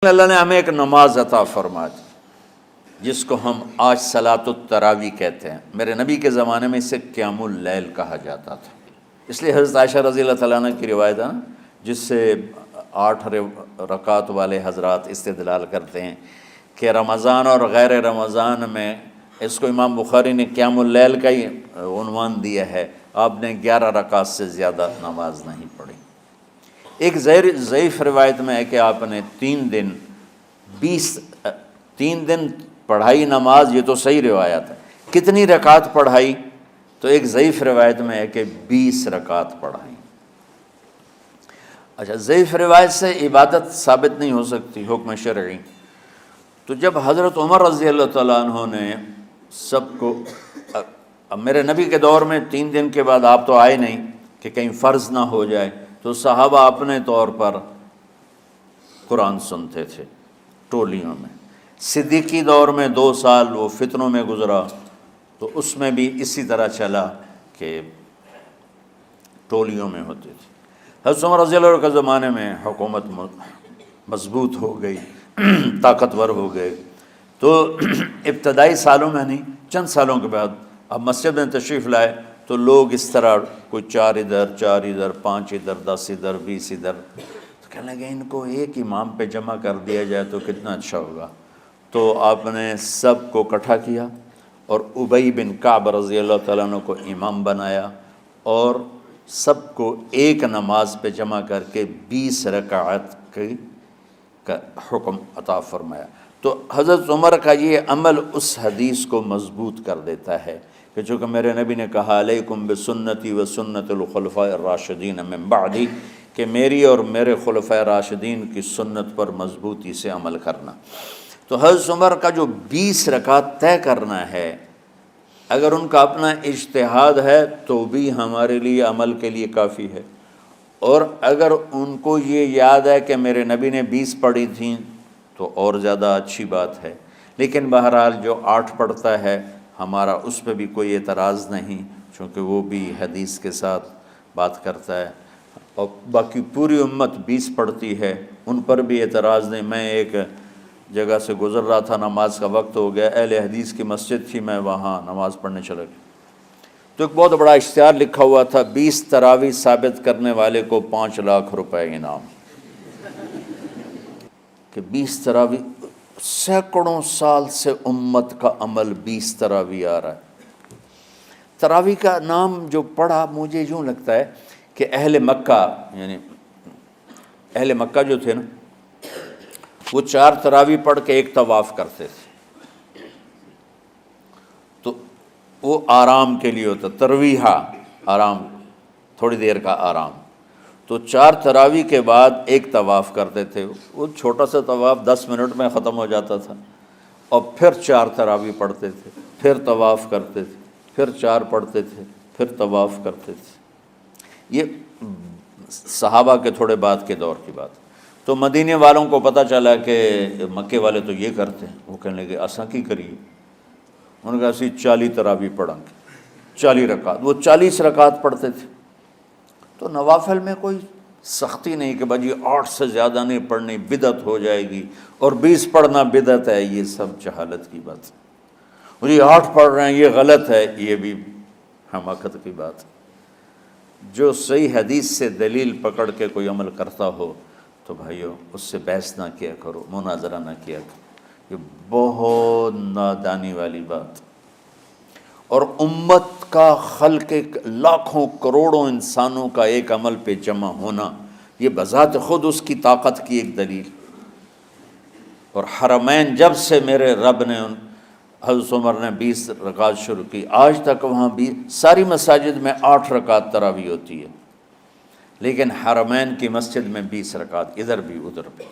اللہ نے ہمیں ایک نماز عطا فرما دی جس کو ہم آج صلاۃ التراویح کہتے ہیں۔ میرے نبی کے زمانے میں اسے قیام اللیل کہا جاتا تھا، اس لیے حضرت عائشہ رضی اللہ تعالیٰ عنہ کی روایت ہے نا، جس سے 8 رکعت والے حضرات استدلال کرتے ہیں کہ رمضان اور غیر رمضان میں اس کو امام بخاری نے قیام اللیل کا ہی عنوان دیا ہے۔ آپ نے 11 رکعت سے زیادہ نماز نہیں پڑھی۔ ایک ضعیف روایت میں ہے کہ آپ نے 3 دن پڑھائی نماز، یہ تو صحیح روایت ہے۔ کتنی رکعت پڑھائی؟ تو ایک ضعیف روایت میں ہے کہ 20 رکعت پڑھائی۔ اچھا، ضعیف روایت سے عبادت ثابت نہیں ہو سکتی حکم شرعی۔ تو جب حضرت عمر رضی اللہ تعالیٰ عنہ نے سب کو، اب میرے نبی کے دور میں 3 دن کے بعد آپ تو آئے نہیں کہ کہیں فرض نہ ہو جائے، تو صحابہ اپنے طور پر قرآن سنتے تھے ٹولیوں میں۔ صدیقی دور میں 2 سال وہ فتنوں میں گزرا، تو اس میں بھی اسی طرح چلا کہ ٹولیوں میں ہوتے تھے۔ حضرت عمر رضی اللہ عنہ کے زمانے میں حکومت مضبوط ہو گئی، طاقتور ہو گئے، تو ابتدائی سالوں میں نہیں، چند سالوں کے بعد اب مسجد میں تشریف لائے تو لوگ اس طرح کوئی 4 ادھر 4 ادھر 5 ادھر 10 ادھر 20 ادھر، تو کہنے لگے ان کو ایک امام پہ جمع کر دیا جائے تو کتنا اچھا ہوگا۔ تو آپ نے سب کو اکٹھا کیا اور ابی بن کعب رضی اللہ تعالیٰ عنہ کو امام بنایا اور سب کو ایک نماز پہ جمع کر کے 20 رکعت کا حکم عطا فرمایا۔ تو حضرت عمر کا یہ عمل اس حدیث کو مضبوط کر دیتا ہے کہ چونکہ میرے نبی نے کہا علیکم بسنتی و سنت الخلفاء الراشدین من بعدی، کہ میری اور میرے خلفاء راشدین کی سنت پر مضبوطی سے عمل کرنا۔ تو حضرت عمر کا جو 20 رکعت طے کرنا ہے، اگر ان کا اپنا اجتہاد ہے تو بھی ہمارے لیے عمل کے لیے کافی ہے، اور اگر ان کو یہ یاد ہے کہ میرے نبی نے 20 پڑھی تھیں تو اور زیادہ اچھی بات ہے۔ لیکن بہرحال جو 8 پڑھتا ہے ہمارا اس پہ بھی کوئی اعتراض نہیں، چونکہ وہ بھی حدیث کے ساتھ بات کرتا ہے، اور باقی پوری امت 20 پڑھتی ہے، ان پر بھی اعتراض نہیں۔ میں ایک جگہ سے گزر رہا تھا، نماز کا وقت ہو گیا، اہل حدیث کی مسجد تھی، میں وہاں نماز پڑھنے چلا گیا، تو ایک بہت بڑا اشتہار لکھا ہوا تھا، 20 تراویح ثابت کرنے والے کو 5 لاکھ روپے انعام۔ کہ 20 تراویح، سینکڑوں سال سے امت کا عمل 20 تراویح آ رہا ہے۔ تراویح کا نام جو پڑھا، مجھے یوں لگتا ہے کہ اہل مکہ، یعنی اہل مکہ جو تھے نا، وہ 4 تراویح پڑھ کے ایک طواف کرتے تھے، تو وہ آرام کے لیے ہوتا، ترویحہ آرام، تھوڑی دیر کا آرام۔ تو 4 تراویح کے بعد ایک طواف کرتے تھے، وہ چھوٹا سا طواف 10 منٹ میں ختم ہو جاتا تھا، اور پھر 4 تراویح پڑھتے تھے، پھر طواف کرتے تھے، پھر 4 پڑھتے تھے، پھر طواف کرتے تھے۔ یہ صحابہ کے تھوڑے بعد کے دور کی بات۔ تو مدینے والوں کو پتہ چلا کہ مکے والے تو یہ کرتے ہیں، وہ کہنے لگے اساں کی کریے؟ انہوں نے کہا اسی 40 تراویح پڑھیں گے، 40 رکعت، وہ 40 رکعت پڑھتے تھے۔ تو نوافل میں کوئی سختی نہیں کہ بھائی 8 سے زیادہ نہیں پڑھنی، بدعت ہو جائے گی، اور 20 پڑھنا بدعت ہے، یہ سب جہالت کی بات ہے۔ اور یہ 8 پڑھ رہے ہیں یہ غلط ہے، یہ بھی حماقت کی بات ہے۔ جو صحیح حدیث سے دلیل پکڑ کے کوئی عمل کرتا ہو تو بھائیو اس سے بحث نہ کیا کرو، مناظرہ نہ کیا کرو، یہ بہت نادانی والی بات۔ اور امت کا، خلق لاکھوں کروڑوں انسانوں کا ایک عمل پہ جمع ہونا، یہ بذات خود اس کی طاقت کی ایک دلیل۔ اور حرمین جب سے میرے رب نے حضرت عمر نے 20 رکعت شروع کی، آج تک وہاں بھی ساری مساجد میں 8 رکعت تراویح ہوتی ہے، لیکن حرمین کی مسجد میں 20 رکعت، ادھر بھی ادھر بھی۔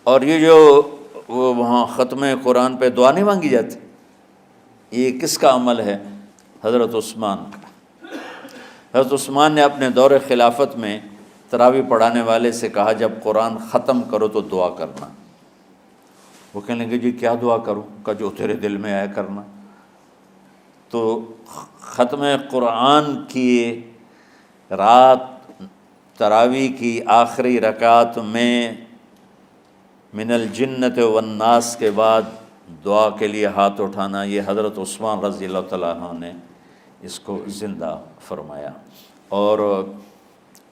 اور یہ جو وہ وہاں ختم قرآن پہ دعا نہیں مانگی جاتی، یہ کس کا عمل ہے؟ حضرت عثمان کا۔ حضرت عثمان نے اپنے دور خلافت میں تراویح پڑھانے والے سے کہا جب قرآن ختم کرو تو دعا کرنا۔ وہ کہنے لگے جی کیا دعا کروں؟ کہ جو تیرے دل میں آیا کرنا۔ تو ختم قرآن کی رات تراویح کی آخری رکعت میں من الجنت والناس کے بعد دعا کے لیے ہاتھ اٹھانا، یہ حضرت عثمان رضی اللہ تعالیٰ عنہ نے اس کو زندہ فرمایا۔ اور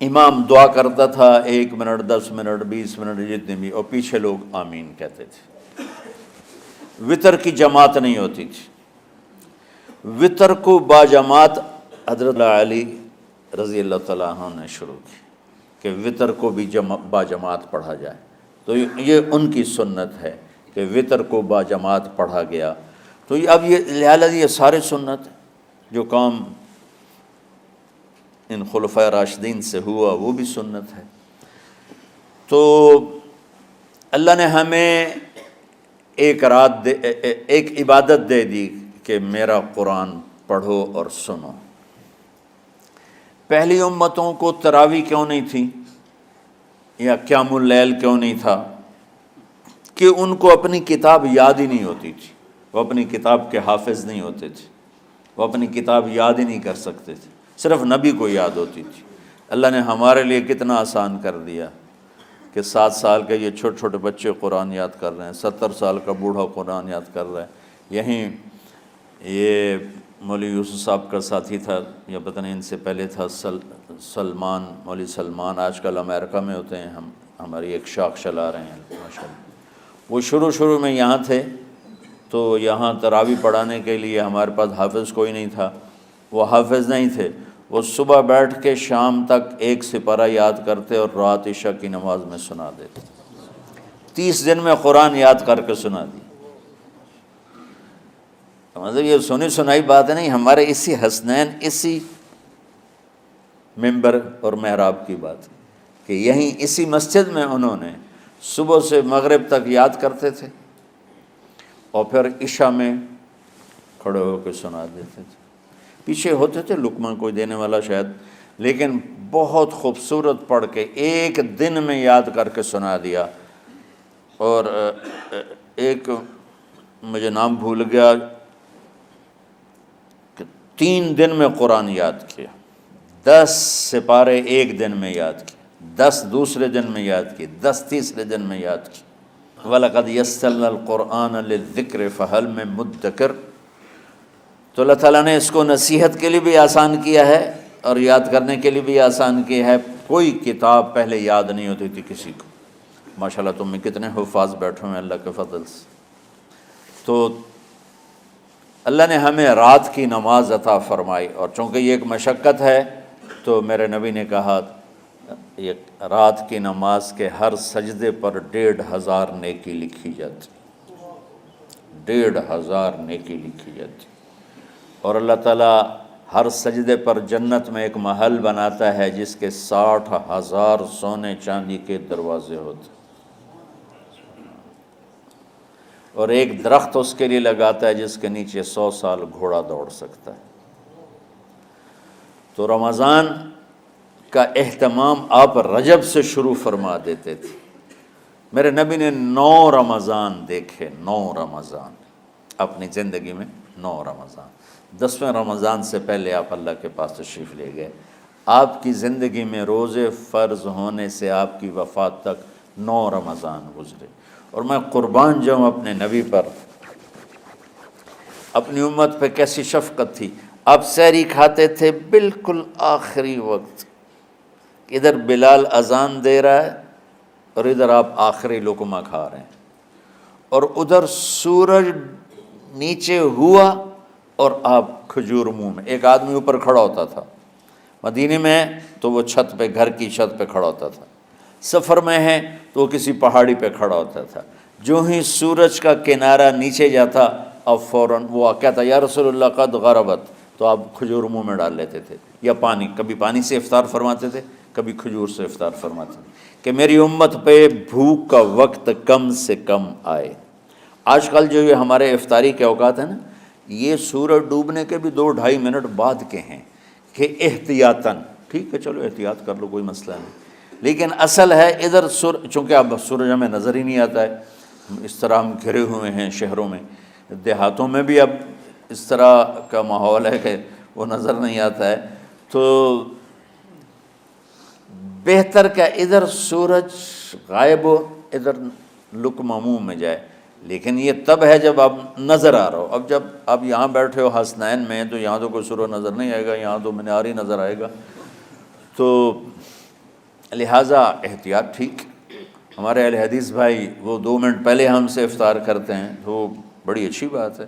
امام دعا کرتا تھا 1 منٹ 10 منٹ 20 منٹ جتنے بھی، اور پیچھے لوگ آمین کہتے تھے۔ وطر کی جماعت نہیں ہوتی تھی، وطر کو باجماعت حضرت علی رضی اللہ تعالیٰ عنہ نے شروع کی کہ وطر کو بھی باجماعت پڑھا جائے، تو یہ ان کی سنت ہے کہ وطر کو باجماعت پڑھا گیا۔ تو اب یہ لہٰذا یہ سارے سنت جو کام ان خلفۂ راشدین سے ہوا وہ بھی سنت ہے۔ تو اللہ نے ہمیں ایک عبادت دے دی کہ میرا قرآن پڑھو اور سنو۔ پہلی امتوں کو تراویح کیوں نہیں تھی یا قیام اللیل کیوں نہیں تھا؟ کہ ان کو اپنی کتاب یاد ہی نہیں ہوتی تھی، وہ اپنی کتاب کے حافظ نہیں ہوتے تھے، وہ اپنی کتاب یاد ہی نہیں کر سکتے تھے، صرف نبی کو یاد ہوتی تھی۔ اللہ نے ہمارے لیے کتنا آسان کر دیا کہ 7 سال کے یہ چھوٹے چھوٹے بچے قرآن یاد کر رہے ہیں، 70 سال کا بوڑھا قرآن یاد کر رہا ہے۔ یہیں یہ مولوی یوسف صاحب کا ساتھی تھا، یا پتہ نہیں ان سے پہلے تھا، سلمان، مولوی سلمان، آج کل امریکہ میں ہوتے ہیں، ہماری ایک شاخ چلا رہے ہیں ماشاءاللہ۔ وہ شروع میں یہاں تھے، تو یہاں تراویح پڑھانے کے لیے ہمارے پاس حافظ کوئی نہیں تھا، وہ حافظ نہیں تھے، وہ صبح بیٹھ کے شام تک 1 سپارہ یاد کرتے اور رات عشاء کی نماز میں سنا دیتے۔ 30 دن میں قرآن یاد کر کے سنا دی۔ مطلب یہ سنی سنائی بات نہیں، ہمارے اسی حسنین، اسی ممبر اور محراب کی بات کہ یہیں اسی مسجد میں انہوں نے صبح سے مغرب تک یاد کرتے تھے اور پھر عشاء میں کھڑے ہو کے سنا دیتے تھے۔ پیچھے ہوتے تھے لقمہ کوئی دینے والا شاید، لیکن بہت خوبصورت پڑھ کے 1 دن میں یاد کر کے سنا دیا۔ اور ایک مجھے نام بھول گیا کہ 3 دن میں قرآن یاد کیا، 10 سپارے 1 دن میں یاد کیے، 10 دوسرے دن میں یاد کیے، 10 تیسرے دن میں یاد کیے۔ وَلَقَدْ يَسَّرْنَا الْقُرْآنَ لِلذِّكْرِ فَهَلْ مِن مُدَّكِرٍ۔ تو اللہ تعالیٰ نے اس کو نصیحت کے لیے بھی آسان کیا ہے اور یاد کرنے کے لیے بھی آسان کیا ہے۔ کوئی کتاب پہلے یاد نہیں ہوتی تھی کسی کو، ماشاءاللہ تم میں کتنے حفاظ بیٹھے ہیں اللہ کے فضل سے۔ تو اللہ نے ہمیں رات کی نماز عطا فرمائی، اور چونکہ یہ ایک مشقت ہے تو میرے نبی نے کہا یہ رات کی نماز کے ہر سجدے پر 1500 نیکی لکھی جاتی، 1500 نیکی لکھی جاتی۔ اور اللہ تعالیٰ ہر سجدے پر جنت میں ایک محل بناتا ہے جس کے 60,000 سونے چاندی کے دروازے ہوتے، اور ایک درخت اس کے لیے لگاتا ہے جس کے نیچے 100 سال گھوڑا دوڑ سکتا ہے۔ تو رمضان کا اہتمام آپ رجب سے شروع فرما دیتے تھے۔ میرے نبی نے 9 رمضان دیکھے، 9 رمضان اپنی زندگی میں، 9 رمضان۔ 10ویں رمضان سے پہلے آپ اللہ کے پاس تشریف لے گئے۔ آپ کی زندگی میں روزے فرض ہونے سے آپ کی وفات تک 9 رمضان گزرے، اور میں قربان جاؤں اپنے نبی پر، اپنی امت پہ کیسی شفقت تھی۔ آپ سحری کھاتے تھے بالکل آخری وقت، ادھر بلال اذان دے رہا ہے اور ادھر آپ آخری لقمہ کھا رہے ہیں، اور ادھر سورج نیچے ہوا اور آپ کھجور منہ میں۔ ایک آدمی اوپر کھڑا ہوتا تھا مدینے میں تو وہ چھت پہ، گھر کی چھت پہ کھڑا ہوتا تھا، سفر میں ہے تو وہ کسی پہاڑی پہ کھڑا ہوتا تھا۔ جو ہی سورج کا کنارہ نیچے جاتا اب فوراً وہ کہتا یا رسول اللہ قد غربت، تو آپ کھجور منہ میں ڈال لیتے تھے، یا پانی، کبھی پانی سے افطار فرماتے تھے، کبھی کھجور سے افطار فرماتے تھے کہ میری امت پہ بھوک کا وقت کم سے کم آئے۔ آج کل جو یہ ہمارے افطاری کے اوقات ہیں نا، یہ سورج ڈوبنے کے بھی 2-2.5 منٹ بعد کے ہیں کہ احتیاطاً، ٹھیک ہے چلو احتیاط کر لو کوئی مسئلہ نہیں، لیکن اصل ہے ادھر چونکہ اب سورج ہمیں نظر ہی نہیں آتا ہے، اس طرح ہم گھرے ہوئے ہیں شہروں میں، دیہاتوں میں بھی اب اس طرح کا ماحول ہے کہ وہ نظر نہیں آتا ہے، تو بہتر کہ ادھر سورج غائب ہو ادھر لقمہ منہ میں جائے، لیکن یہ تب ہے جب آپ نظر آ رہا ہو۔ اب جب آپ یہاں بیٹھے ہو حسنین میں تو یہاں تو کوئی سورج نظر نہیں آئے گا، یہاں تو منار ہی نظر آئے گا، تو لہٰذا احتیاط ٹھیک۔ ہمارے اہل حدیث بھائی وہ 2 منٹ پہلے ہم سے افطار کرتے ہیں، تو بڑی اچھی بات ہے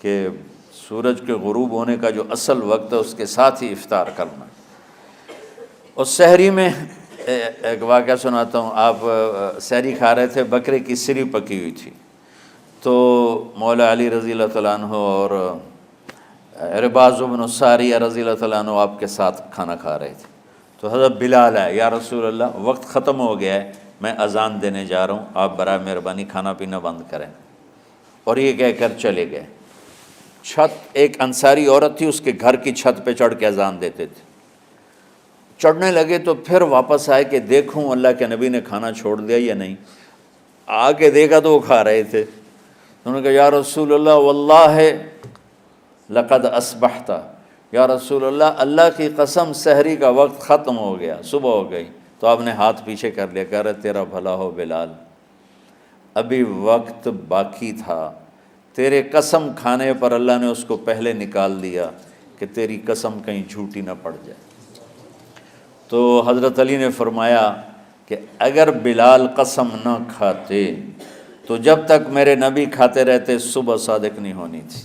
کہ سورج کے غروب ہونے کا جو اصل وقت ہے اس کے ساتھ ہی افطار کرنا۔ اور سحری میں ایک واقعہ سناتا ہوں، آپ سحری کھا رہے تھے، بکرے کی سری پکی ہوئی تھی، تو مولا علی رضی اللہ تعالیٰ عنہ اور عرباض بن ساریہ رضی اللہ تعالیٰ عنہ آپ کے ساتھ کھانا کھا رہے تھے، تو حضرت بلال ہے، یا رسول اللہ وقت ختم ہو گیا ہے، میں اذان دینے جا رہا ہوں، آپ برائے مہربانی کھانا پینا بند کریں۔ اور یہ کہہ کر چلے گئے۔ ایک انصاری عورت تھی، اس کے گھر کی چھت پہ چڑھ کے اذان دیتے تھے، چڑھنے لگے تو پھر واپس آئے کہ دیکھوں اللہ کے نبی نے کھانا چھوڑ دیا یا نہیں، آ کے دیکھا تو وہ کھا رہے تھے۔ انہوں نے کہا یا رسول اللہ واللہ لقد اصبحت، یا رسول اللہ اللہ کی قسم سحری کا وقت ختم ہو گیا، صبح ہو گئی۔ تو آپ نے ہاتھ پیچھے کر لیا، کہہ رہے تیرا بھلا ہو بلال، ابھی وقت باقی تھا، تیرے قسم کھانے پر اللہ نے اس کو پہلے نکال دیا کہ تیری قسم کہیں جھوٹی نہ پڑ جائے۔ تو حضرت علی نے فرمایا کہ اگر بلال قسم نہ کھاتے تو جب تک میرے نبی کھاتے رہتے صبح صادق نہیں ہونی تھی۔